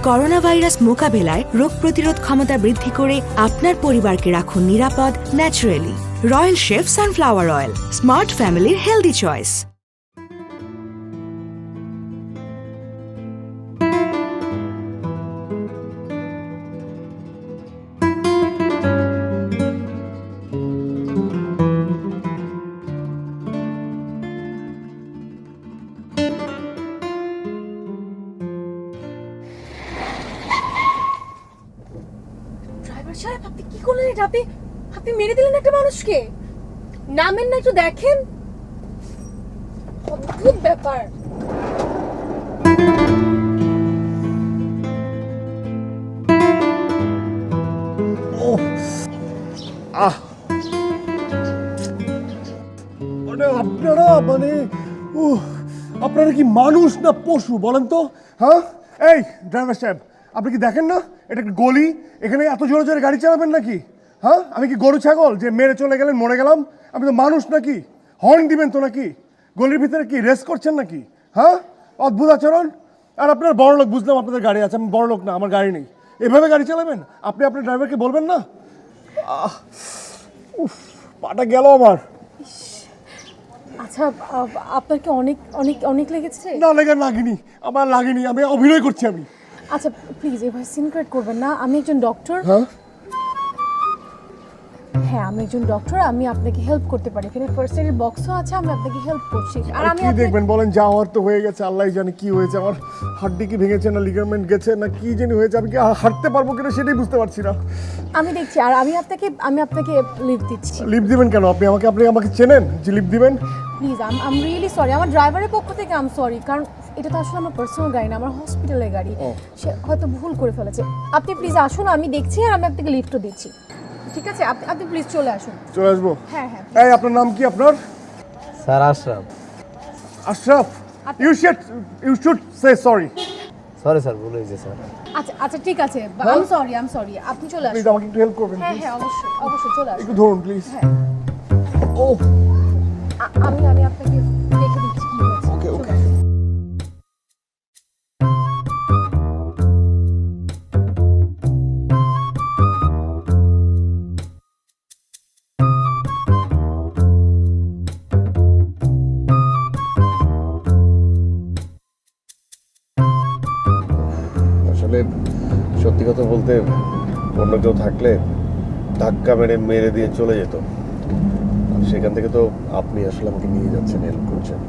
Corona virus মোকাবেলায় রোগ প্রতিরোধ ক্ষমতা বৃদ্ধি করে আপনার পরিবারকে রাখুন নিরাপদ naturally. Royal chef sunflower oil, smart ফ্যামিলির হেলদি চয়েস। আপনি কি করলেন এটা? আপনি মেরে দিলেন একটা মানুষকে। নামেন না, একটু দেখেন। অদ্ভুত ব্যাপার। আপনারা কি মানুষ না পশু বলেন তো? হ্যাঁ, এই ড্রাইভার সাহেব, আপনি কি দেখেন না এটা একটা গলি? এখানে এত জোরে জোরে গাড়ি চালাবেন নাকি? হ্যাঁ, আমি কি গরু ছাগল যে মেরে চলে গেলেন, মরে গেলাম? আমি তো মানুষ নাকি? হর্ন দিবেন তো নাকি? গলির ভিতরে কি রেস করছেন নাকি? হ্যাঁ, অদ্ভুত আচরণ। আর আপনার বড় লোক, বুঝলাম আপনাদের গাড়ি আছে, আমি বড় লোক না, আমার গাড়ি নেই। এভাবে গাড়ি চালাবেন? আপনি আপনার ড্রাইভারকে বলবেন না? উফ, পাটা গেল আমার। আচ্ছা, আপনার কি অনেক অনেক অনেক লেগেছে? না, লাগেনি, আমার লাগেনি, আমি অভিনয় করছি আমি। আচ্ছা প্লিজ এভাবে সিনক্রেট করবেন না। আমি একজন ডক্টর। হ্যাঁ, আমি একজন ডক্টর, আমি আপনাকে হেল্প করতে পারি। এখানে ফার্স্ট এডের বক্সও আছে, আমি আপনাকে হেল্প করছি। আর আমি কি দেখবেন বলেন? যা হওয়ার তো হয়ে গেছে, আল্লাহই জানে কি হয়েছে। আমার হাড্ডি কি ভেঙেছে না লিগামেন্ট গেছে না কি জানি হয়েছে, আমি কি হাঁটতে পারবো কিনা সেটাই বুঝতে পারছি না। আমি দেখছি। আর আমি আপনাকে লিভ দিচ্ছি। লিভ দিবেন কেন? আপনি আমাকে চেনেন যে লিভ দিবেন? Please, I'm really sorry. আমার ড্রাইভারের পক্ষ থেকে আম সরি, কারণ এটা তো আসলে আমার পার্সোনাল গাড়ি না, আমার হসপিটালের গাড়ি। সে হয়তো ভুল করে ফেলেছে। আপনি প্লিজ আসুন, আমি দেখছি আর আমি আপনাকে লিফটও দিচ্ছি। ঠিক আছে, আপনি প্লিজ চলে আসুন। চলে আসবো? হ্যাঁ। এই আপনার নাম কি? আপনার? Sir Ashraf. Ashraf, you should say sorry. Sorry sir, ভুল হয়েছে স্যার। আচ্ছা ঠিক আছে, আম সরি। আপনি চলে আসুন। প্লিজ আমাকে একটু হেল্প করবেন? হ্যাঁ, অবশ্যই চলে আসুন। একটু ধরুন প্লিজ। হ্যাঁ। ও, আমি আপনাকে দেখে দিচ্ছি কি হয়েছে। ওকে। আসলে সত্যি কথা বলতে, অন্য কেউ থাকলে ধাক্কা মেরে দিয়ে চলে যেত। সেখান থেকে তো আপনি আসলে আমাকে নিয়ে যাচ্ছেন, হেল্প করছেন।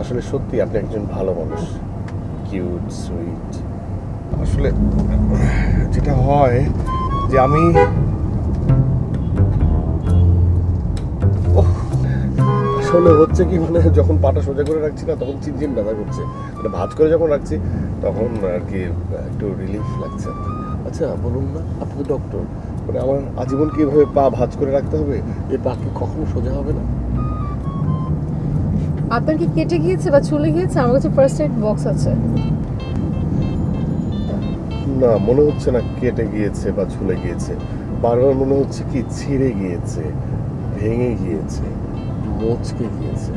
আসলে সত্যি আপনি একজন ভালো মানুষ, কিউট, সুইট। আসলে যেটা হয় যে আমি আসলে হচ্ছে কি, মানে যখন পাটা সোজা করে রাখছি না, তখন চিনচিন ব্যথা করছে। মানে ভাঁজ করে যখন রাখছি তখন আর কি একটু রিলিফ লাগছে। আচ্ছা বলুন না, আপনি তো ডক্টর, মানে আমার আজীবন কি এভাবে পা ভাঁজ করে রাখতে হবে? এই পা কি কখনো সোজা হবে না? আপনার কি কেটে গিয়েছে বা চলে গিয়েছে? আমার কাছে ফার্স্ট এড বক্স আছে। না, মনে হচ্ছে না কেটে গিয়েছে বা ঝুলে গিয়েছে। বারবার মনে হচ্ছে কি ছিঁড়ে গিয়েছে, ভেঙে গিয়েছে, মচকে গিয়েছে।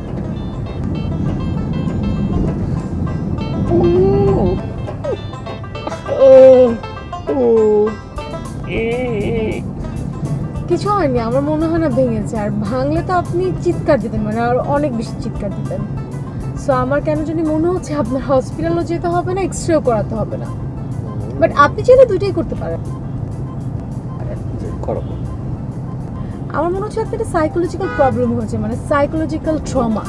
কিছু হয়নি, আমার মনে হয় না ভেঙেছে। আর ভাঙলে তো আপনি চিৎকার দিতেন, মানে আর অনেক বেশি চিৎকার দিতেন। সো আমার কেন জানি মনে হচ্ছে আপনার হসপিটালও যেতে হবে না, এক্সরেও করাতে হবে না। বাট আপনি চাইলে দুইটাই করতে পারেন। আমার মনে হচ্ছে আপনার একটা সাইকোলজিক্যাল প্রবলেম হয়েছে, মানে সাইকোলজিক্যাল ট্রমা।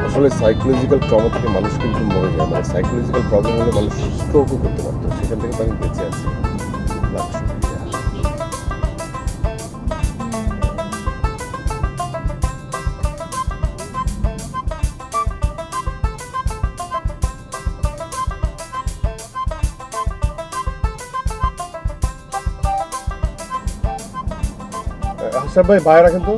আসলে সাইকোলজিক্যাল ট্রমা থেকে মানুষ কিন্তু মরে যায়। মানে সাইকোলজিক্যাল প্রবলেম হলে মানুষ স্ট্রোকও করতে পারতো, সেখান থেকে তো আমি বেঁচে আছি। আশরাফ ভাই, বাইরে রাখেন তো।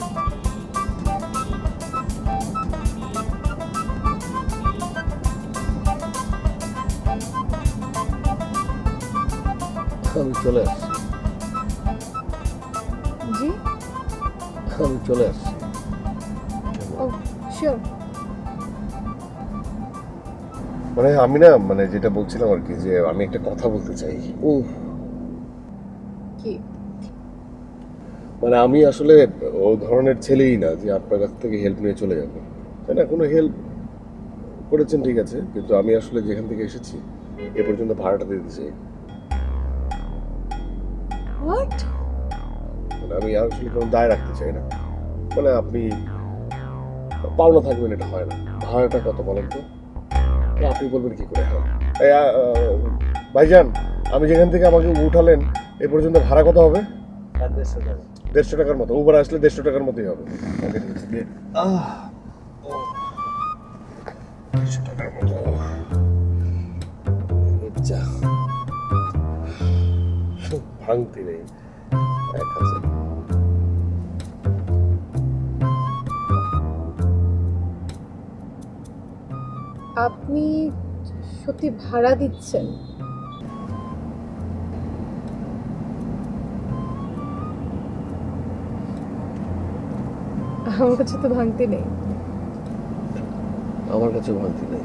আমি চলে আসছি। জি আমি চলে আসছি। ও শিওর। মানে আমি না, মানে যেটা বলছিলাম আর কি, যে আমি একটা কথা বলতে চাই। ও কি? মানে আমি আসলে ও ধরনের ছেলেই না যে আপনার কাছ থেকে হেল্প নিয়ে চলে যাবে, তাই না? কোনো হেল্প করেছেন ঠিক আছে, কিন্তু আমি আসলে যেখান থেকে এসেছি এ পর্যন্ত ভাড়াটা দিতে চাই। হোয়াট? মানে আমি আসলে কোনো দায় রাখতে চাই না। মানে আপনি পাওনা থাকবেন, এটা হয় না। ভাড়াটা কত বলেন তো? আপনি বলবেন কি করে? হ্যাঁ এই, ভাইজান, আমি যেখান থেকে আমাকে উঠালেন এ পর্যন্ত ভাড়া কত হবে? 150 টাকার মতো। উবার আসলে 150 টাকার মতোই হবে। ওকে, ঠিক আছে, দিয়ে 150 টাকার মতো। যা, ভাঙতি নেই। 1000। আপনি সত্যি ভাড়া দিচ্ছেন? আমার কাছে তো ভাঙতি নেই। আমার কাছে ভাঙতি নেই।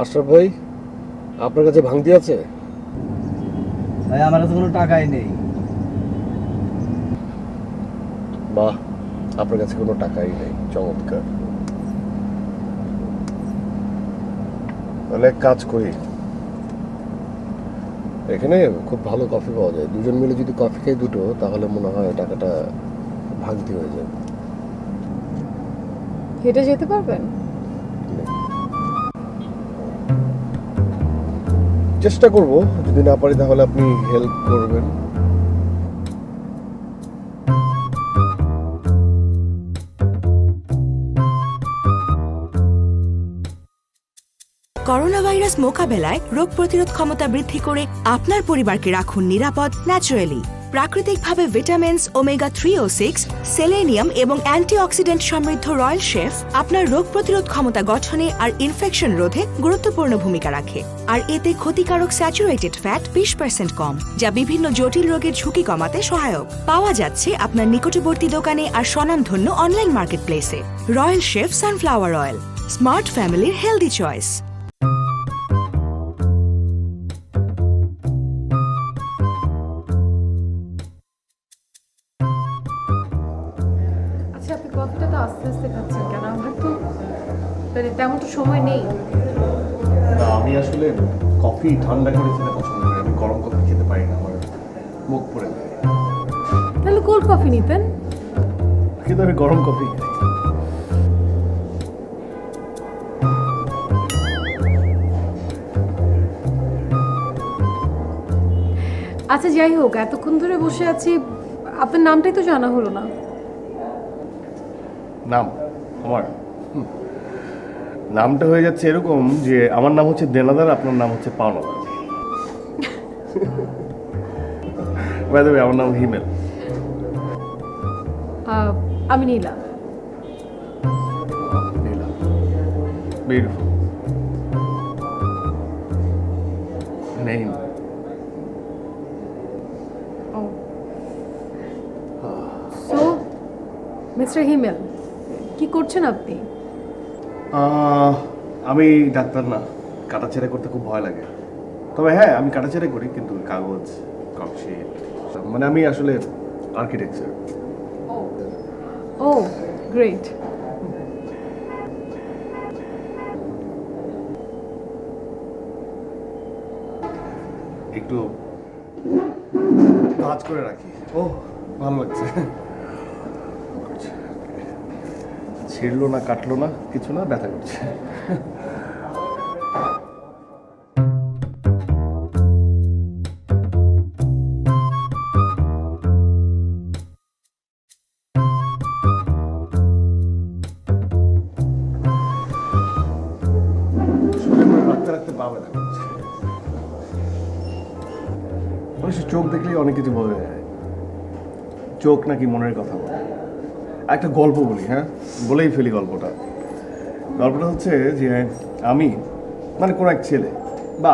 আশরাফ ভাই, আপনার কাছে ভাঙতি আছে? ভাই আমার কাছে কোনো টাকাই নেই। বাহ, আপনার কাছে কোনো টাকাই নেই, চমৎকার। তাহলে এক কাজ করি, এখানে খুব ভালো কফি পাওয়া যায়। দুজন মিলে যদি কফি খাই দুটো, তাহলে মনে হয় টাকাটা ভাঙতি হয়ে যাবে। হেঁটে যেতে পারবেন? চেষ্টা করব, যদি না পারি তাহলে আপনি হেল্প করবেন। করোনা ভাইরাস মোকাবেলায় রোগ প্রতিরোধ ক্ষমতা বৃদ্ধি করে আপনার পরিবারকে রাখুন নিরাপদ ন্যাচারালি। প্রাকৃতিকভাবে ভিটামিনস, ওমেগা 3 ও 6, সেলেনিয়াম এবং অ্যান্টিঅক্সিডেন্ট সমৃদ্ধ রয়্যাল শেফ আপনার রোগ প্রতিরোধ ক্ষমতা গঠনে আর ইনফেকশন রোধে গুরুত্বপূর্ণ ভূমিকা রাখে। আর এতে ক্ষতিকারক স্যাচুরেটেড ফ্যাট 20% কম, যা বিভিন্ন জটিল রোগের ঝুঁকি কমাতে সহায়ক। পাওয়া যাচ্ছে আপনার নিকটবর্তী দোকানে আর স্বনামধন্য অনলাইন মার্কেট প্লেসে। Royal chef sunflower oil, smart ফ্যামিলির হেলদি চয়েস। আচ্ছা, আপনি কফিটা তো আস্তে আস্তে খাচ্ছেন কেন? আমার তো মানে তেমন তো সময় নেই। না, আমি আসলে কফি ঠান্ডা করে খেতে পছন্দ করি। আমি গরম কফি খেতে পারি না, আমার মুখ পড়ে যায়। তাহলে কোল্ড কফি নিতেন। কিন্তু আমি গরম কফি খাই। আচ্ছা যাই হোক, এতক্ষণ ধরে বসে আছি, আপনার নামটাই তো জানা হলো না। নাম আমার নামটা হয়ে যাচ্ছে এরকম যে আমার নাম হচ্ছে দেনাদার, আপনার নাম হচ্ছে পাওনাদার। বাই দ্য ওয়ে, আমার নাম হিমেল। আমি নীলা। নীলা, বিউটিফুল নেম। সো মিস্টার হিমেল, কি করছেন আপনি? আমি ডাক্তার না, কাটাছেড়া করতে খুব ভয় লাগে। তবে হ্যাঁ, আমি কাটাছেড়া করি, কিন্তু কাগজ ককশিট, মানে আমি আসলে আর্কিটেকচার। ও গ্রেট। একটু ভাঁজ করে রাখি। ও ভালো লাগছে। ছিঁড়লো না, কাটলো না, কিছু না, ব্যথা করছে। রাখতে রাখতে পা ব্যথা করছে। অবশ্য চোখ দেখলেই অনেক কিছু বোঝা যায়। চোখ নাকি মনের কথা বলে। একটা গল্প বলি, হ্যাঁ বলেই ফেলি গল্পটা। গল্পটা হচ্ছে যে আমি, মানে কোনো এক ছেলে, বা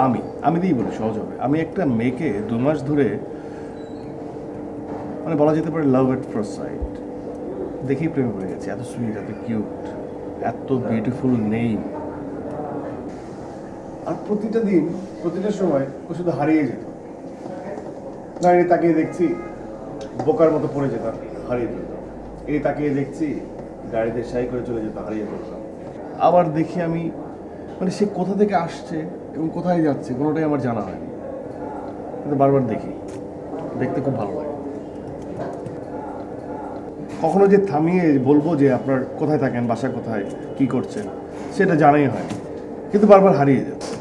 আমি দিয়েই বলি, সহজ হবে। আমি একটা মেয়েকে 2 মাস ধরে মানে বলা যেতে পারে লাভ এট ফার্স্ট সাইট। দেখেই প্রেমে পড়ে গেছে, এত সুইট, এত কিউট, এত বিউটিফুল নেই। আর প্রতিটা দিন, প্রতিটা সময় ও শুধু হারিয়ে যেত। গাড়ি তাকিয়ে দেখছি, বোকার মতো পড়ে যেতাম, হারিয়ে যেতাম। এই তাকিয়ে দেখছি, গাড়িতে সাই করে চলে যেতাম, হারিয়ে যেতাম। আবার দেখি আমি, মানে সে কোথা থেকে আসছে এবং কোথায় যাচ্ছে কোনোটাই আমার জানা হয়নি, কিন্তু বারবার দেখি, দেখতে খুব ভালো লাগে। কখনো যে থামিয়ে বলবো যে আপনার কোথায় থাকেন, বাসা কোথায়, কি করছেন, সেটা জানাই হয়, কিন্তু বারবার হারিয়ে যাচ্ছে।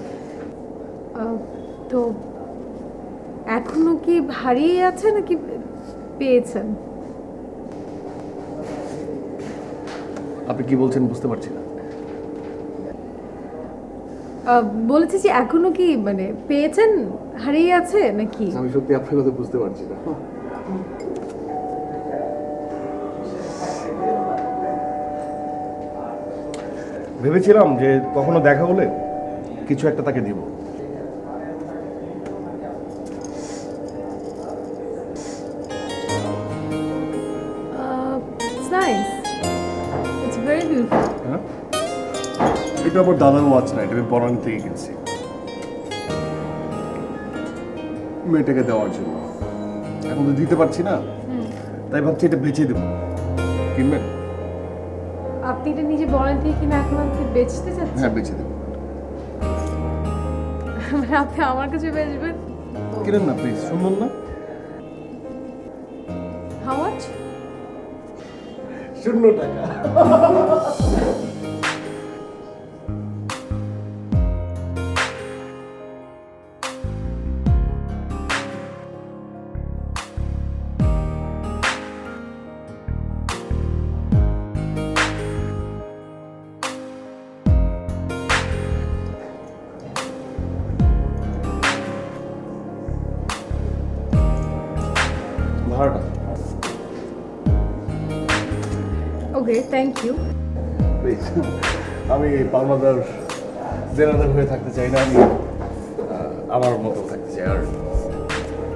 তো এখনো কি হারিয়ে আছে নাকি পেয়েছেন? আপনি কি বলছেন বুঝতে পারছি না। বলেছি যে এখনো কি মানে পেয়েছেন, হারিয়ে আছে নাকি? আমি সত্যি আপনার কথা বুঝতে পারছি না। ভেবেছিলাম যে কখনো দেখা হলে কিছু একটা তাকে দিব। It's nice. It's very beautiful. হ্যাঁ, এটা আবার দাদার ওয়াচ না, এটা আমি বনানী থেকে কিনছি মেয়েটাকে দেওয়ার জন্য। এখন তো দিতে পারছি না, তাই ভাবছি এটা বেচে দেবো। কিনবেন? আপনি এটা নিজে বলেন থেকে কিনা এখন আমাকে বেচতে চাচ্ছেন? হ্যাঁ, বেচে দেবো। মানে আপনি আমার কাছে বেচবেন? কিনেন না প্লিজ, শুনবেন না? How much? 0 টাকা। ভাড়াটা Okay, thank you. প্লিজ। আমি পাওনাদার দেনাদার হয়ে থাকতে চাই না, আমি আমার মতো থাকতে চাই। আর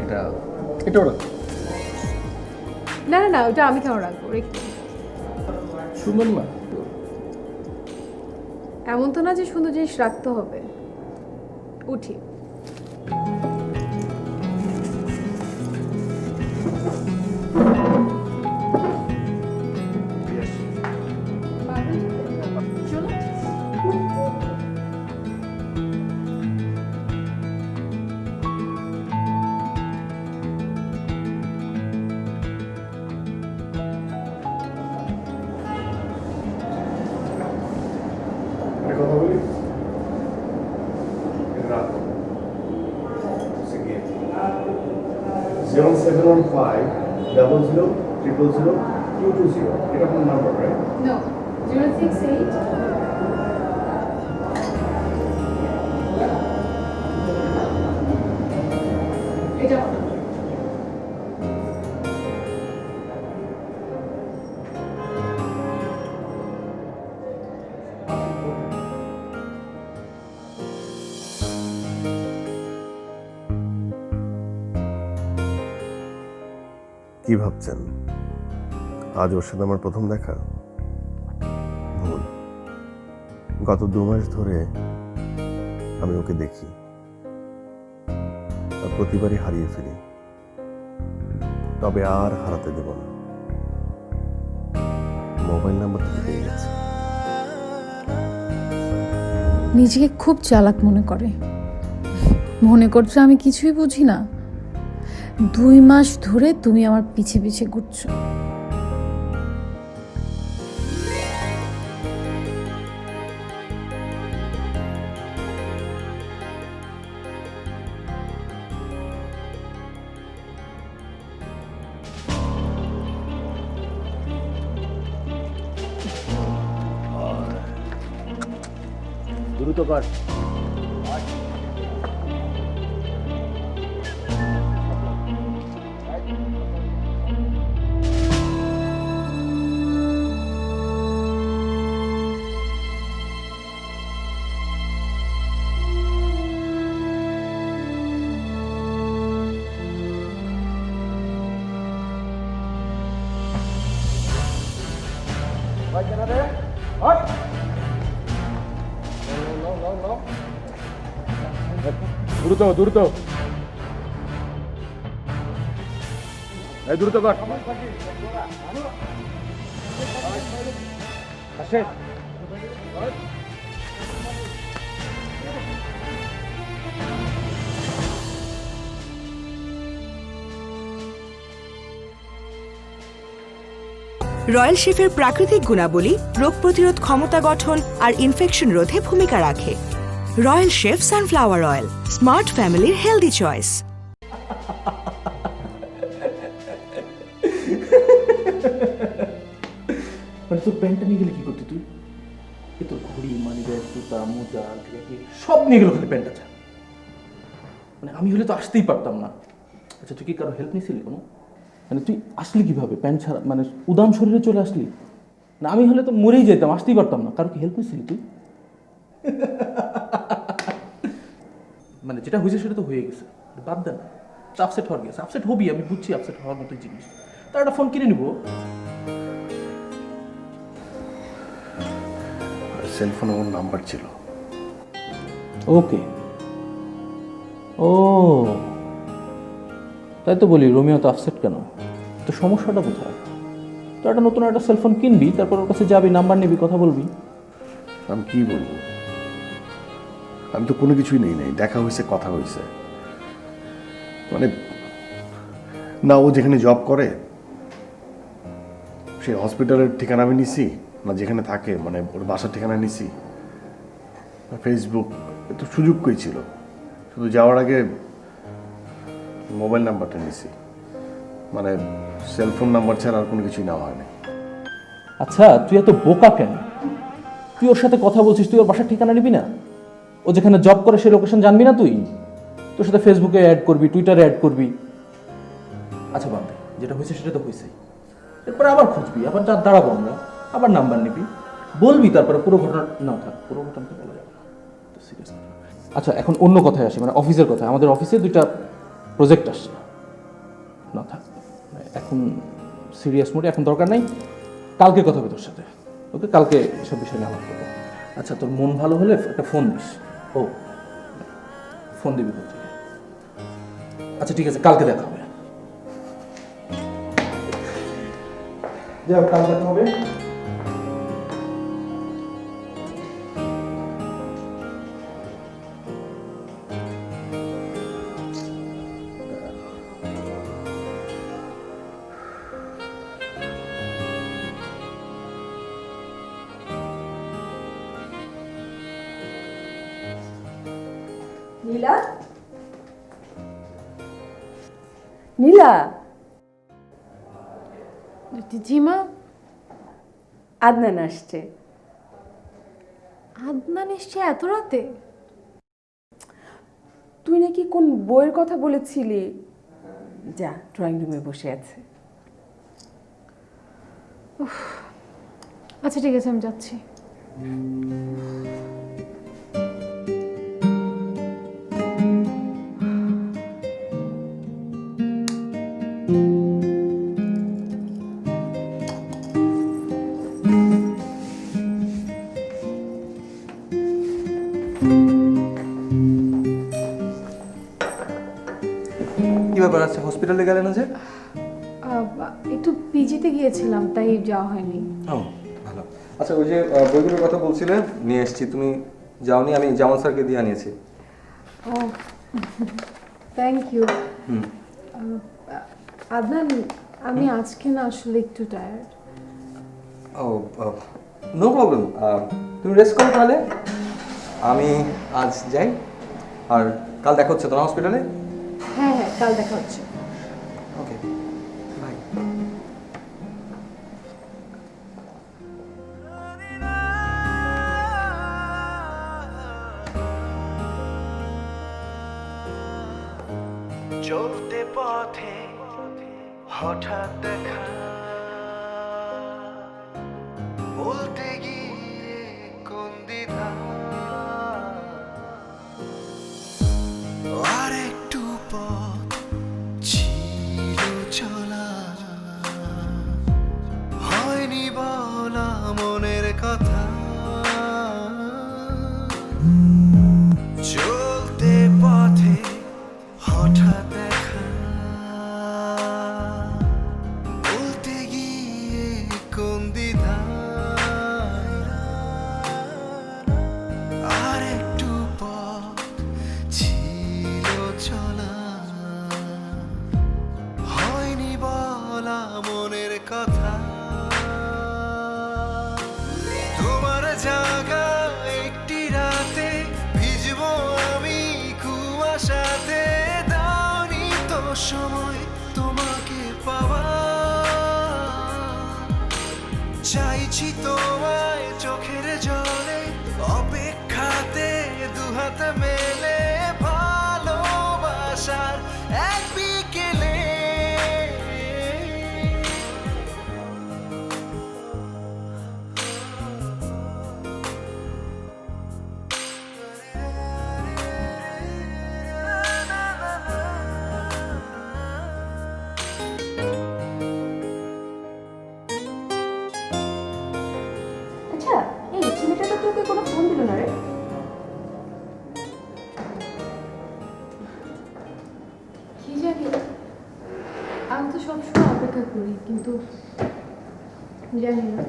এটা এটা ওরা না না না, ওটা আমি কেন রাখবো? রেখে শুনবেন না? এমন তো না যে সুন্দর জিনিস রাখতে হবে। উঠি। চলো। একটা কথা বলি, রাত 07150000000220, এটা আপনার নাম্বার, রাইট? No. 068. এটা কি ভাবছেন আজ ওর সাথে আমার প্রথম দেখা? ভুল। গত 2 মাস ধরে আমি ওকে দেখি আর প্রতিবারই হারিয়ে ফেলি, তবে আর হারাতে দেব না। মোবাইল নাম্বার থেকে পেয়ে গেছে। নিজেকে খুব চালাক মনে করে, মনে করছো আমি কিছুই বুঝি না। 2 মাস ধরে তুমি আমার পিছে পিছে ঘুরছো। দ্রুত কর। দ্রুত দ্রুত এই দ্রুত কর আসে রয়্যাল শেফের প্রাকৃতিক গুণাবলী রোগ প্রতিরোধ ক্ষমতা গঠন আর ইনফেকশন রোধে ভূমিকা রাখে। Royal chef sunflower oil, smart ফ্যামিলির হেলদি চয়েস। মানে তোর প্যান্টটা নিয়ে গেলে কি করতি তুই? এ তোর ঘড়ি, মানি ব্যাগ, জুতা, মোজা, জ্যাকেট সব নিয়ে গেল, খালি প্যান্টটা চা। মানে আমি হলে তো আসতেই পারতাম না। আচ্ছা তুই কি কারো হেল্প নিয়েছিলি কোনো? মানে তুই আসলি কিভাবে প্যান্ট ছাড়া, মানে উদাম শরীরে চলে আসলি? না আমি হলে তো মরেই যেতাম, আসতেই পারতাম না। কারো কি হেল্প নিয়েছিলি তুই? মানে যেটা হয়েছে সেটা তো হয়ে গেছে, বাদ দেন। আপসেট হওয়ার গেছে, আপসেট হবি, আমি বুঝছি আপসেট হওয়ার মতোই জিনিস। তার একটা ফোন কিনে নিবো। সেলফোনে ওর নাম্বার ছিল। ওকে, ও তাই তো বলি রোমিও তো আপসেট কেন? তো সমস্যাটা কোথায়? তো একটা নতুন একটা সেলফোন কিনবি, তারপর ওর কাছে যাবি, নাম্বার নিবি, কথা বলবি। আমি কি বলবো, আমি তো কোনো কিছুই নেই নাই, দেখা হয়েছে, কথা হয়েছে। মানে না ও যেখানে জব করে সেই হসপিটালের ঠিকানা আমি নিছি, না যেখানে থাকে মানে ওর বাসার ঠিকানা নিছি, ফেসবুক, এত সুযোগ কই ছিল। শুধু যাওয়ার আগে মোবাইল নাম্বারটা নিছি, মানে সেলফোন নাম্বার ছাড়া আর কোনো কিছুই নেওয়া হয়নি। আচ্ছা তুই এত বোকা কেন? তুই ওর সাথে কথা বলছিস, তুই ওর বাসার ঠিকানা নিবি না? ও যেখানে জব করে সেই লোকেশন জানবি না তুই? তোর সাথে ফেসবুকে অ্যাড করবি, টুইটারে অ্যাড করবি। আচ্ছা বাদ দে, যেটা হয়েছে সেটা তো হয়েছেই। এরপরে আবার খুঁজবি, আবার দাঁড়াবো আমরা, আবার নাম্বার নিবি, বলবি, তারপরে পুরো ঘটনা না থাক, পুরো ঘটনা তো বলা যাবে না, তো সিরিয়াস। আচ্ছা এখন অন্য কথায় আসি, মানে অফিসের কথা। আমাদের অফিসে 2টা প্রজেক্ট আসছে, না থাক এখন সিরিয়াস মোডে, এখন দরকার নাই। কালকে কথা হবে তোর সাথে, ওকে? কালকে এসব বিষয় নিয়ে আলাপ করবো। আচ্ছা তোর মন ভালো হলে একটা ফোন দিস। ও ফোন দিবি কোথায়? আচ্ছা ঠিক আছে, কালকে দেখা হবে। যাও, কাল দেখা হবে। নীলা, নীলা, জিমা, আদনান আসছে। আদনান এসছে এত রাতে? তুই নাকি কোন বইয়ের কথা বলেছিলি? যা, ড্রয়িং রুমে বসে আছে। আচ্ছা ঠিক আছে, আমি যাচ্ছি। কি ব্যাপার আছে, হসপিটালে গেলেন না যে? একটু পিজিতে গিয়েছিলাম, তাই যাওয়া হয়নি। ও ভালো। আচ্ছা ওই যে বইগুলোর কথা বলছিলে, নিয়ে এসেছি। তুমি যাওনি, আমি জামাল স্যারকে দিয়ে আনিয়েছি। ও থ্যাংক ইউ। আদনান, আমি আজকে না আসলে একটু টায়ার্ড। ও নো প্রবলেম, তুমি রেস্ট করো তাহলে। আমি আজ যাই, আর কাল দেখা হচ্ছে তোমার হসপিটালে। হ্যাঁ হ্যাঁ, কাল দেখা হচ্ছে। Okay bye. চলতে পথে হঠাৎ দেখা, বলতে গিয়ে কোন দ্বিধা, আর একটু পথ ছিল চলা, হয়নি বলা মন কথা তোমার জায়গা একটি রাতে ভিজবো আমি কুয়াশাতে দাওনি তো সময় তোমাকে পাওয়া চাইছি তোমায় চোখের জলে অপেক্ষাতে দুহাত মেলে ভালোবাসার এক বিকেলে আচ্ছা এই ছেলেটা তো তোকে কোনো ফোন দিল না রে। কি জানি, আমি তো সবসময় অপেক্ষা করি কিন্তু জানি না।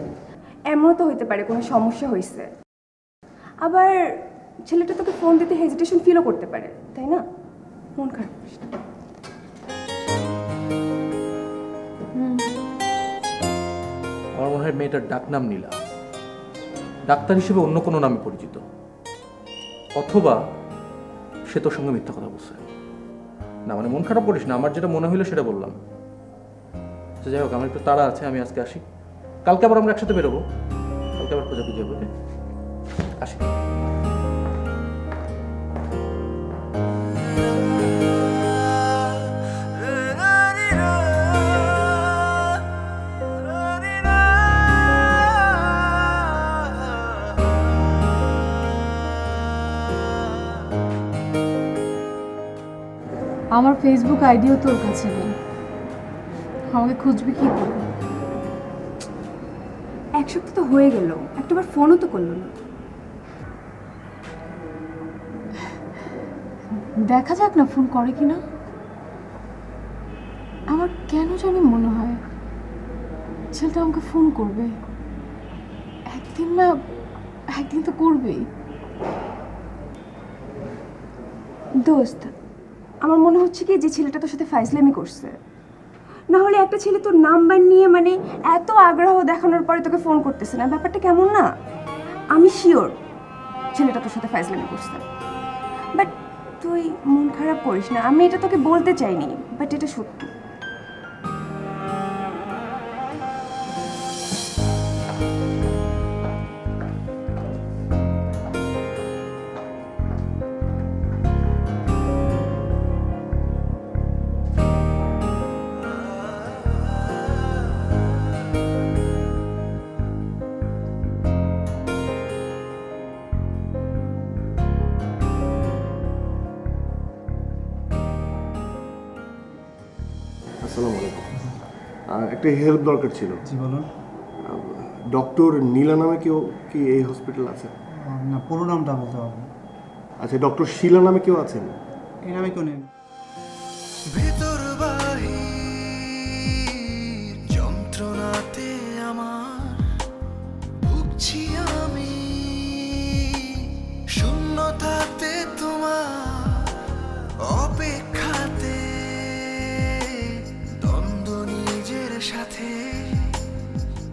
এমনও তো হইতে পারে কোনো সমস্যা হয়েছে, আবার ছেলেটা তোকে ফোন দিতে হেজিটেশন ফিলও করতে পারে, তাই না? মন খারাপ করিস না। আমার মনে হয় মেয়েটার ডাক নাম নীলা, ডাক্তার হিসেবে অন্য কোনো নামে পরিচিত, অথবা সে তোর সঙ্গে মিথ্যা কথা বলছে। না মানে মন খারাপ করিস না, আমার যেটা মনে হইলো সেটা বললাম। আচ্ছা যাই হোক, আমার একটু তাড়া আছে, আমি আজকে আসি। কালকে আবার আমরা একসাথে বেরোবো, কালকে আবার খোঁজাখুঁজি হবে। আসি। আমার ফেসবুক আইডিও তোর কাছে নেই, আমাকে খুঁজবি কি করে? এক সপ্তাহ তো হয়ে গেল, একটাবার ফোনও তো করলো না। দেখা যাক না ফোন করে কিনা। আমার কেন জানি মনে হয় ছেলেটা আমাকে ফোন করবে, একদিন না একদিন তো করবেই। দোস্ত, আমার মনে হচ্ছে কি যে ছেলেটা তোর সাথে ফাইজলামি করছে। না হলে একটা ছেলে তোর নাম্বার নিয়ে মানে এত আগ্রহ দেখানোর পরে তোকে ফোন করতেছে না, ব্যাপারটা কেমন না? আমি শিওর ছেলেটা তোর সাথে ফাইজলামি করছে। বাট তুই মন খারাপ করিস না, আমি এটা তোকে বলতে চাইনি, বাট এটা সত্যি। আসসালামু আলাইকুম। একটা হেল্প দরকার ছিল। জি বলুন। ডক্টর নীলা নামে কেউ কি এই হসপিটাল আছে? না, পুরো নামটা বলতে হবে। আচ্ছা, ডক্টর শিলা নামে কেউ আছেন? এই নামে কেউ নেই। ভিতর বাহির যন্ত্রণাতে আমার ভুগছি আমি, শূন্যতাতে তোমার অপেক্ষাতে দ্বন্দ্ব নিজের সাথে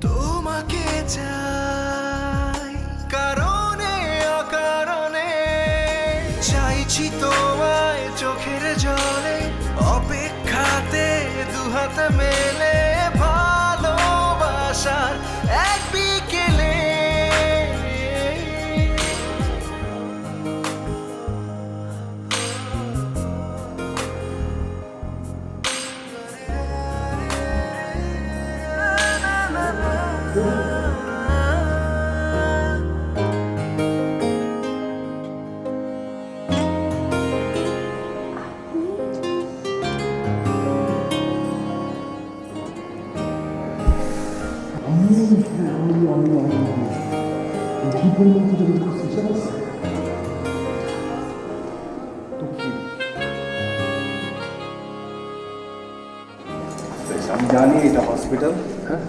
তোমাকে চাই, কারণে অকারণে চাইছি তোমায় চোখের জলে অপেক্ষাতে দুহাত মেলে ভালোবাসার এক বিকেলে আমি জানি এটা হসপিটাল, হ্যাঁ,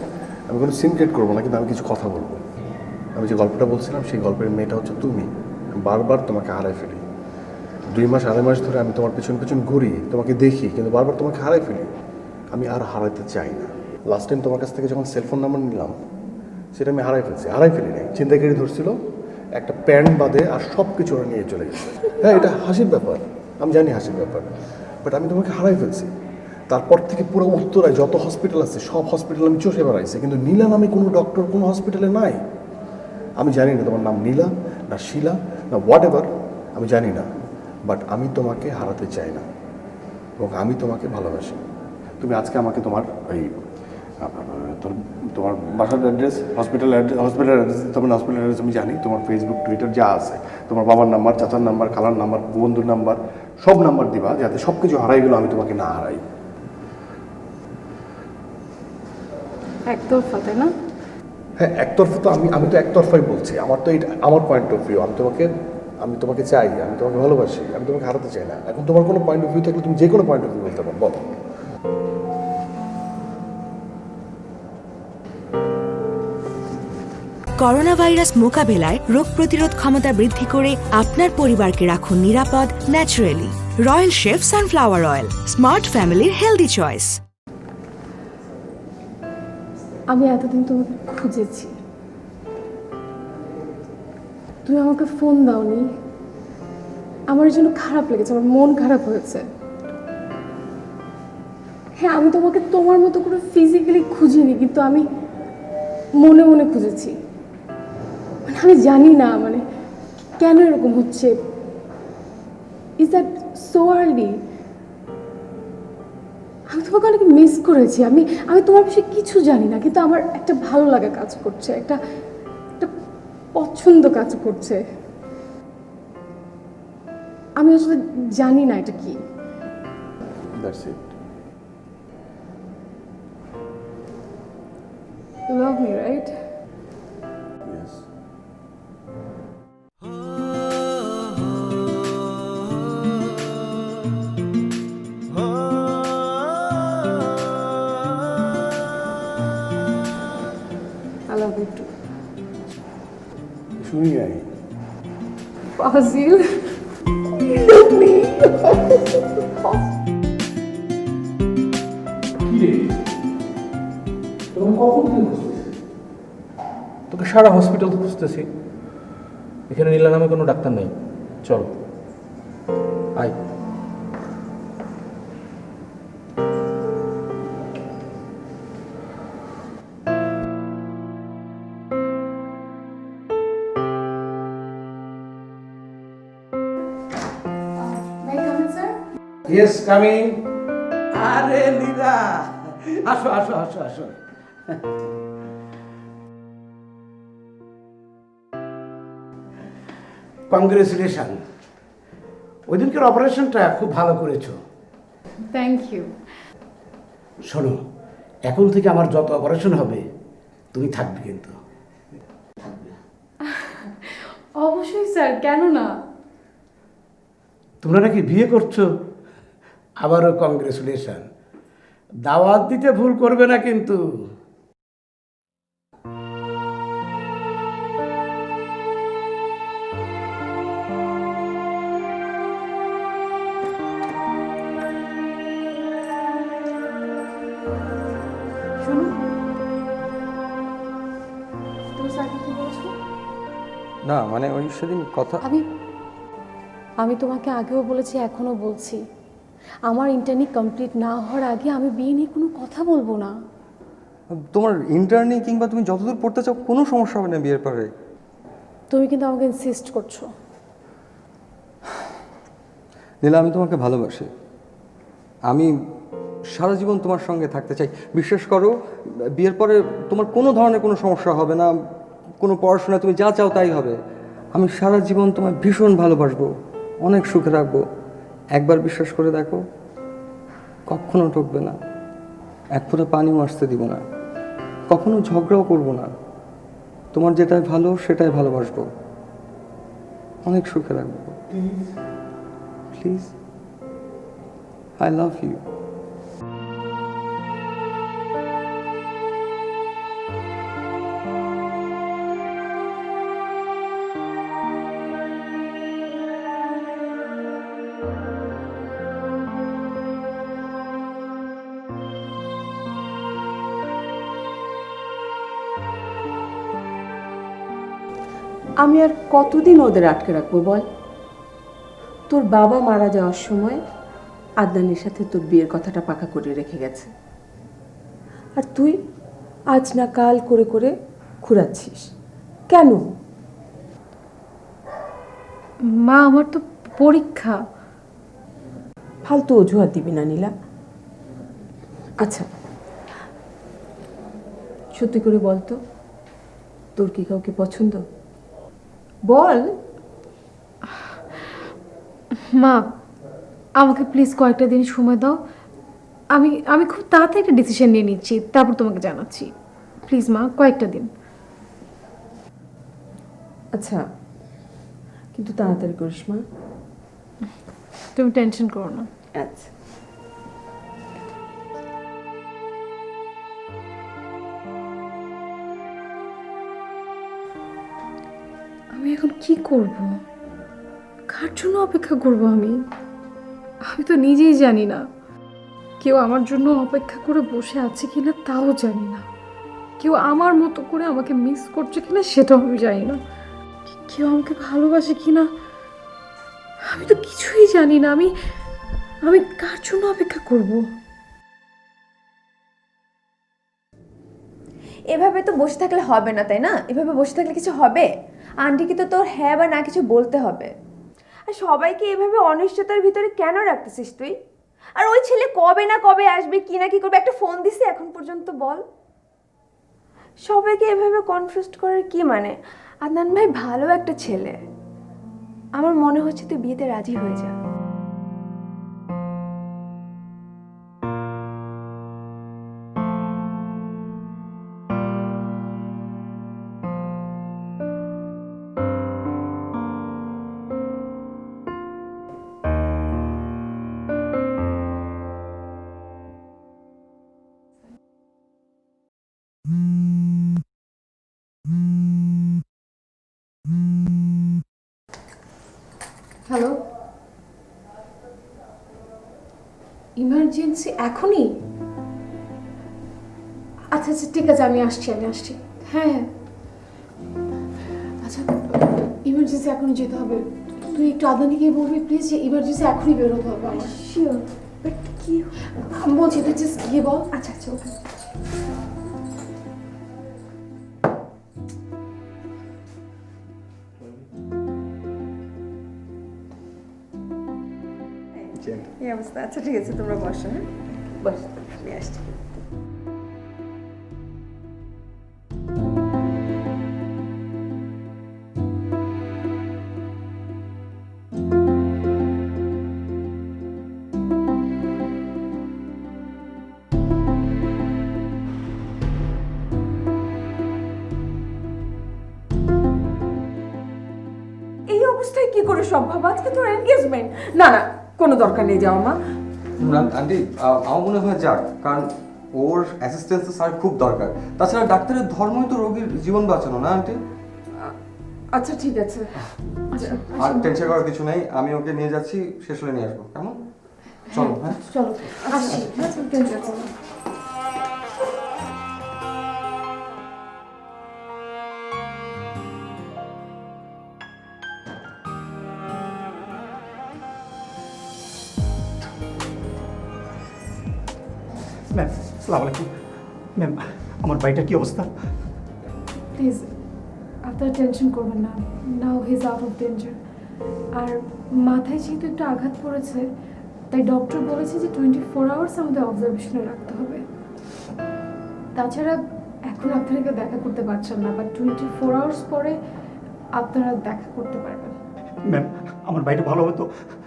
আমি কোনো সিনক্রেট করবো না, কিন্তু আমি কিছু কথা বলবো। আমি যে গল্পটা বলছিলাম সেই গল্পের মেয়েটা হচ্ছে তুমি। আমি বারবার তোমাকে হারাই ফেলি। 2 মাস 2.5 মাস ধরে আমি তোমার পেছন পেছন ঘুরি, তোমাকে দেখি, কিন্তু বারবার তোমাকে হারাই ফেলি। আমি আর হারাতে চাই না। লাস্ট টাইম তোমার কাছ থেকে যখন সেলফোন নাম্বার নিলাম সেটা আমি হারাই ফেলি নাই। ছিনতাইকারী ধরছিল, একটা প্যান্ট বাদে আর সব কিছু ওরা নিয়ে চলে গেছে। হ্যাঁ, এটা হাসির ব্যাপার, আমি জানি হাসির ব্যাপার, বাট আমি তোমাকে হারাই ফেলছি। তারপর থেকে পুরো উত্তরায় যত হসপিটাল আছে সব হসপিটাল আমি চষে বেড়াইছি, কিন্তু নীলা নামে কোনো ডক্টর কোনো হসপিটালে নাই। আমি জানি না তোমার নাম নীলা না শিলা না হোয়াট এভার, আমি জানি না, বাট আমি তোমাকে হারাতে চাই না এবং আমি তোমাকে ভালোবাসি। তুমি আজকে আমাকে তোমার ওই তোমার বাসার অ্যাড্রেস, হসপিটাল অ্যাড্রেস, তোমার হসপিটাল অ্যাড্রেস আমি জানি, তোমার ফেসবুক টুইটার যা আছে, তোমার বাবার নাম্বার, চাচার নাম্বার, খালার নাম্বার, বন্ধুর নাম্বার, সব নাম্বার দিবা, যাতে সব কিছু হারাই গেলো আমি তোমাকে না হারাই। একতরফা, তাই না? হ্যাঁ, একতরফা তো আমি তো একতরফাই বলছি। আমার তো এটা আমার পয়েন্ট অফ ভিউ। আমি তোমাকে চাই, আমি তোমাকে ভালোবাসি, আমি তোমাকে হারাতে চাই না। এখন তোমার কোনো পয়েন্ট অফ ভিউ থাকলে তুমি যে কোনো পয়েন্ট অফ ভিউ বলতে পারো, বলো। করোনা ভাইরাস মোকাবেলায় রোগ প্রতিরোধ ক্ষমতা বৃদ্ধি করে আপনার পরিবারকে রাখুন নিরাপদ naturally. Royal chef sunflower oil, smart ফ্যামিলির হেলদি চয়েস। আমি এতদিন তোমাকে খুঁজেছি, তুমি আমাকে ফোন দাওনি, আমার এই জন্য খারাপ লেগেছে, আমার মন খারাপ হয়েছে। হ্যাঁ, আমি তোমাকে তোমার মতো করে ফিজিক্যালি খুঁজিনি, কিন্তু আমি মনে মনে খুঁজেছি। মানে আমি জানি না মানে কেন এরকম হচ্ছে। Is that so early? আমি তোমাকে অনেক মিস করেছি। আমি তোমার বিষয়ে কিছু জানি না, কিন্তু আমার একটা ভালো লাগা কাজ করছে, একটা পছন্দ কাজ করছে। আমি আসলে জানি না এটা কি। That's it. You love me, right? Yes. I love you too. শুনি নাই। Fazil, you love me. তোকে সারা হসপিটাল খুঁজতেছি, এখানে নীলা নামে কোনো ডাক্তার নেই। চল আয়। May I come in, sir? Yes coming. আরে নীলা, আসো আসো আসো আসো। কংগ্রেচুলেশন, ওই দিনকার অপারেশনটা খুব ভালো করেছো। Thank you. শোনো, এখন থেকে আমার যত অপারেশন হবে তুমি থাকবে কিন্তু। অবশ্যই স্যার, কেন না? তোমরা নাকি বিয়ে করছো? আবারও কংগ্রেচুলেশন। দাওয়াত দিতে ভুল করবে না কিন্তু। শোনো, তুমি স্যারকে কি বলছো? না মানে ওই সেদিন কথা। আমি তোমাকে আগেও বলেছি, এখনো বলছি, আমার ইন্টার্নি কমপ্লিট না হওয়ার আগে আমি বিয়ে নিয়ে কোনো কথা বলবো না। তোমার ইন্টার্নি কিংবা তুমি যতদূর পড়তে চাও কোনো সমস্যা হবে না বিয়ের পরে। তুমি কিন্তু আমাকে ইনসিস্ট করছো। নীলা, আমি তোমাকে ভালোবাসি, আমি সারা জীবন তোমার সঙ্গে থাকতে চাই। বিশ্বাস করো, বিয়ের পরে তোমার কোনো ধরনের কোনো সমস্যা হবে না, কোনো পড়াশোনা তুমি যা চাও তাই হবে। আমি সারা জীবন তোমায় ভীষণ ভালোবাসবো, অনেক সুখে রাখবো। একবার বিশ্বাস করে দেখো, কখনো ঠকবে না, এক ফোঁটা পানিও আসতে দিব না, কখনো ঝগড়াও করবো না। তোমার যেটাই ভালো সেটাই ভালোবাসবো, অনেক সুখে রাখবো। Please, I love you. আমি আর কতদিন ওদের আটকে রাখবো বল? তোর বাবা মারা যাওয়ার সময় আদনানের সাথে তোর বিয়ের কথাটা পাকা করে রেখে গেছে, আর তুই আজ না কাল করে করে ঘুরাচ্ছিস কেন? মা আমার তো পরীক্ষা। ফালতু অজুহাত দিবি না নীলা। আচ্ছা সত্যি করে বল তো, তোর কি কাউকে পছন্দ? বল। মা আমাকে প্লিজ কয়েকটা দিন সময় দাও, আমি আমি খুব তাড়াতাড়ি একটা ডিসিশন নিয়ে নিচ্ছি, তারপর তোমাকে জানাচ্ছি। প্লিজ মা, কয়েকটা দিন। আচ্ছা কিন্তু তাড়াতাড়ি করিস মা। তুমি টেনশন করো না। আচ্ছা। আমি এখন কি করব? কার জন্য অপেক্ষা করব আমি? আমি তো নিজেই জানি না। কেউ আমার জন্য অপেক্ষা করে বসে আছে কিনা তাও জানি না। কেউ আমার মতো করে আমাকে মিস করছে কিনা সেটাও আমি জানি না। কেউ আমাকে ভালোবাসে কিনা আমি তো কিছুই জানি না। আমি আমি কার জন্য অপেক্ষা করব? এভাবে তো বসে থাকলে হবে না, তাই না? এভাবে বসে থাকলে কিছু হবে? আন্টিকে তো তোর হ্যাঁ বা না কিছু বলতে হবে। আর সবাইকে এভাবে অনিশ্চয়তার ভিতরে কেন রাখতেছিস তুই? আর ওই ছেলে কবে না কবে আসবে, কি না কি করবে, একটা ফোন দিছে এখন পর্যন্ত বল? সবাইকে এভাবে কনফিউজ করার কি মানে? আদনান ভাই ভালো একটা ছেলে, আমার মনে হচ্ছে তুই বিয়েতে রাজি হয়ে যা। হ্যালো, ইমার্জেন্সি এখনই? আচ্ছা আচ্ছা ঠিক আছে, আমি আসছি। হ্যাঁ হ্যাঁ আচ্ছা, ইমার্জেন্সি এখনই যেতে হবে। তুই একটু আদানিকে বলবি প্লিজ যে ইমার্জেন্সি এখনই বেরোতে হবে আমার। শিওর, বাট কি? আমি বলছি তুই জাস্ট গিয়ে বল। আচ্ছা আচ্ছা ওকে। এই অবস্থা। আচ্ছা ঠিক আছে, তোমরা বসো। হ্যাঁ বস, আমি আসছি। এই অবস্থায় কি করে সম্ভব? আজকে তোর এনগেজমেন্ট। না না, কোনো দরকার নেই যাওয়া মা। আন্টি আমার মনে হয় যাক, কারণ ওর অ্যাসিস্ট্যান্স স্যার খুব দরকার। তাছাড়া ডাক্তারের ধর্মই তো রোগীর জীবন বাঁচানো, না আন্টি? আচ্ছা ঠিক আছে। আর টেনশন করার কিছু নেই, আমি ওকে নিয়ে যাচ্ছি, শেষ হলে নিয়ে আসবো। কেমন? চলো। হ্যাঁ চলো আসছি। ঠিক আছে। ম্যাম আসসালামু আলাইকুম। ম্যাম আমার বাড়িটার কি অবস্থা? প্লিজ আপনারা টেনশন করবেন না, now he is out of danger. আর মাথায় যেহেতু একটু আঘাত পড়েছে, তাই ডক্টর বলেছে যে 24 আওয়ার্স আমাদের অবজারভেশনে রাখতে হবে। তাছাড়া এখন আপনাকে দেখা করতে পারছেন না, বাট 24 আওয়ার্স পরে আপনারা দেখা করতে পারবেন। ম্যাম আমার বাড়িটা ভালো হবে তো?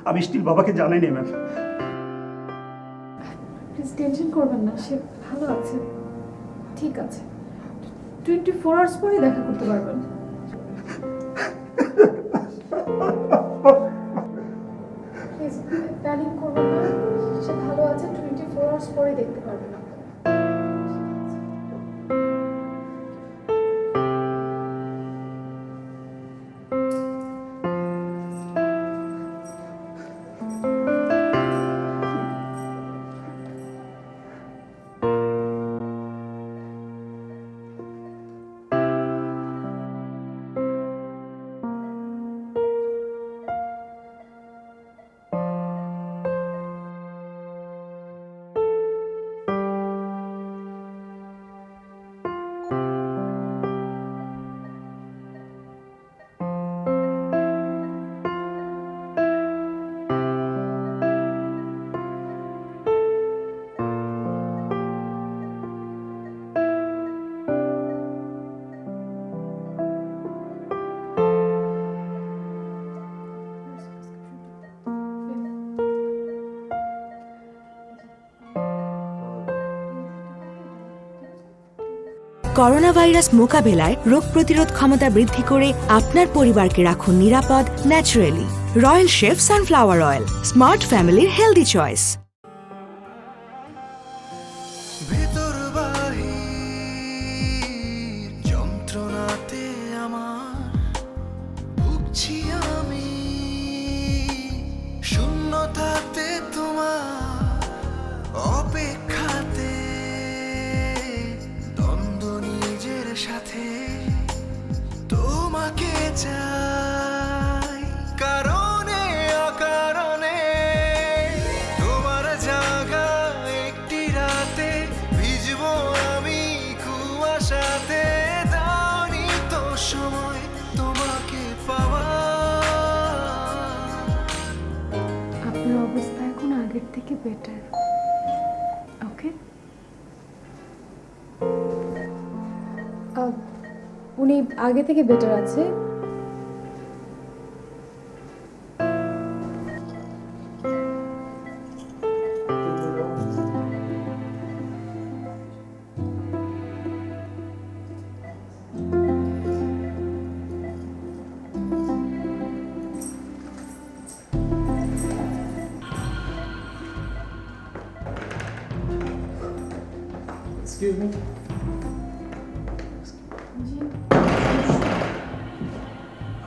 আমি স্টিল বাবাকে জানাই নি ম্যাম। প্লিজ টেনশন করবেন না, সে ভালো আছে, ঠিক আছে। 24 আওয়ার্স পরে দেখা করতে পারবেন। প্লিজ প্যানিক করবেন না, সে ভালো আছে, 24 আওয়ার্স পরে দেখতে পারবেন। করোনা ভাইরাস মোকাবেলায় রোগ প্রতিরোধ ক্ষমতা বৃদ্ধি করে আপনার পরিবারকে রাখুন নিরাপদ naturally. Royal chef sunflower oil, smart ফ্যামিলির হেলদি চয়েস। ভেতর বাহির যন্ত্রণাতে আমার ভুগছি আমি, শূন্যতাতে তোমার অপেক্ষাতে, দ্বন্দ্ব নিজের সাথে তোমাকে চাই, কারণে অকারণে তোমার জায়গা একটি রাতে ভিজবো আমি কুয়াশাতে, দাওনি তো সময় তোমাকে পাওয়া। আপনার অবস্থা এখন আগের থেকে বেটার, ওকে? উনি আগে থেকে বেটার আছে। এক্সকিউজ মি,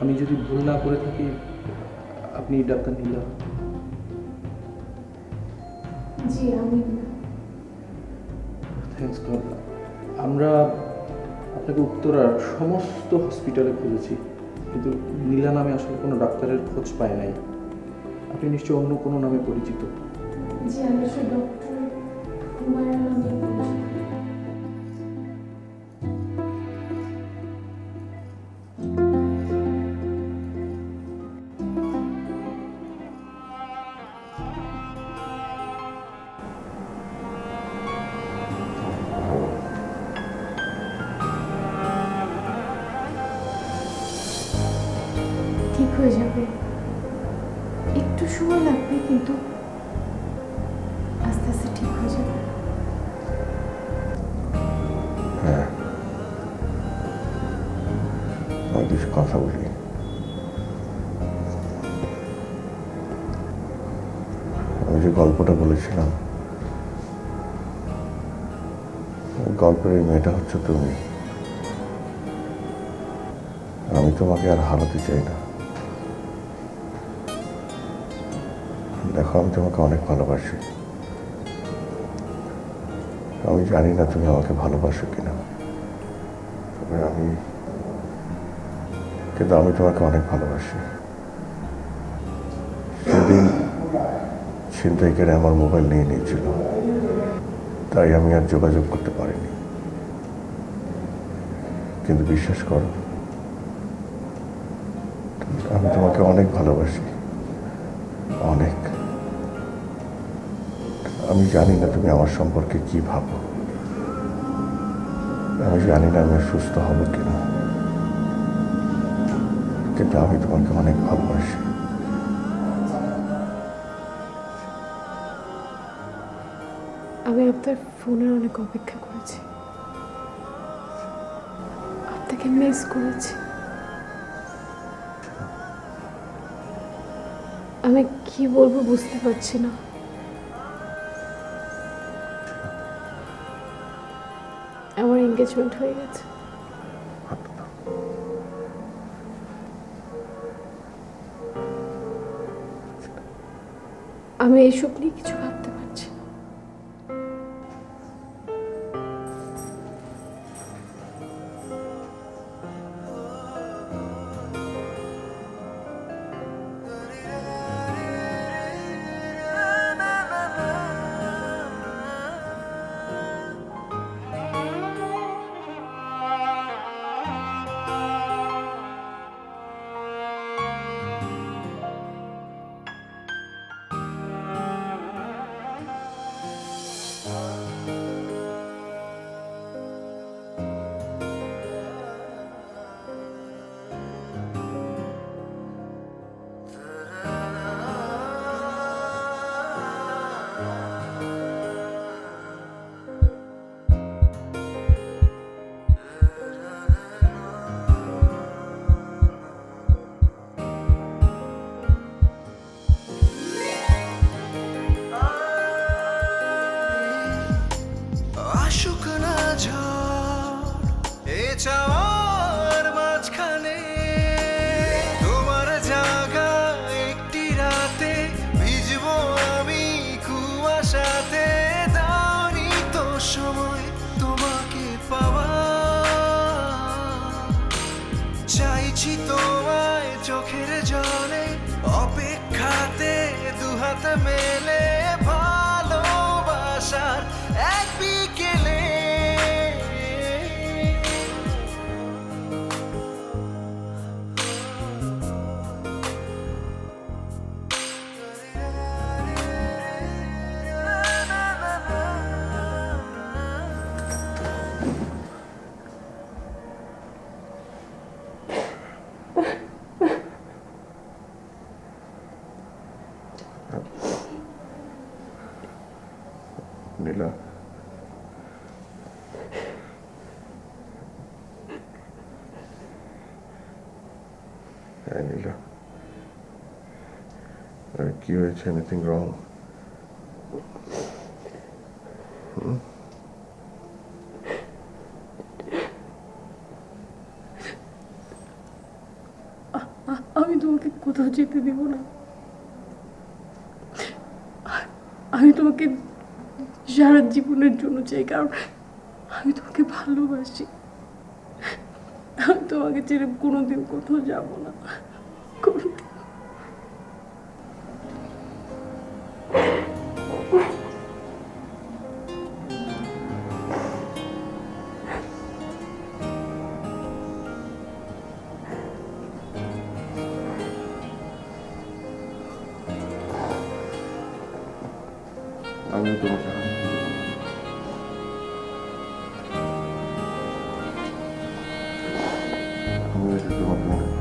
আমি যদি ভুল না করে থাকি আপনি ডাক্তার নীলা? জি আমি। Thanks god. আমরা আপনাকে উত্তরার সমস্ত হসপিটালে খুঁজেছি, কিন্তু নীলা নামে আসলে কোনো ডাক্তারের খোঁজ পায় নাই। আপনি নিশ্চয়ই অন্য কোনো নামে পরিচিত। জি আমি আসলে ডক্টর হুমায়ুন নামে পরিচিত। ঠিক হয়ে যাবে, একটু সময় লাগবে কিন্তু আস্তে আস্তে ঠিক হয়ে যাবে। হ্যাঁ, আমি কিছু কথা বলি। আমি যে গল্পটা বলেছিলাম, গল্পের এই মেয়েটা হচ্ছে তুমি। আমি তোমাকে আর হারাতে চাই না। দেখো, আমি তোমাকে অনেক ভালোবাসি। আমি জানি না তুমি আমাকে ভালোবাসো কিনা, তবে কিন্তু আমি তোমাকে অনেক ভালোবাসি। সেদিন ছিনতাইকারী আমার মোবাইল নিয়ে নিয়েছিল, তাই আমি আর যোগাযোগ করতে পারিনি। কিন্তু বিশ্বাস করো, আমি তোমাকে অনেক ভালোবাসি, অনেক। আমি জানি না তুমি আমার সম্পর্কে কি ভাবো, আমি জানি না আমি সুস্থ হব কিনা, কিন্তু আমি তোমাকে অনেক ভালোবাসি। আমি আপনার ফোনের অনেক অপেক্ষা করেছি, আপনাকে মিস করেছি। আমি কি বলবো বুঝতে পারছি না। আমার এনগেজমেন্ট হয়ে গেছে। আমি এইসব নিয়ে কিছু ভাবতে পারছি না। হাত মেলে ভালোবাসার এক বিকেলে নীলা, হ্যাঁ নীলা, আরে কি হয়েছে? Anything wrong? আমি তোমাকে কোথাও যেতে দেব না। আমি তোমাকে সারা জীবনের জন্য চাই, কারণ আমি তোমাকে ভালোবাসি। আমি তোমাকে ছেড়ে কোনোদিন কোথাও যাব না, কোনোদিন। আমিও তোমাকে আমিও তোমাকে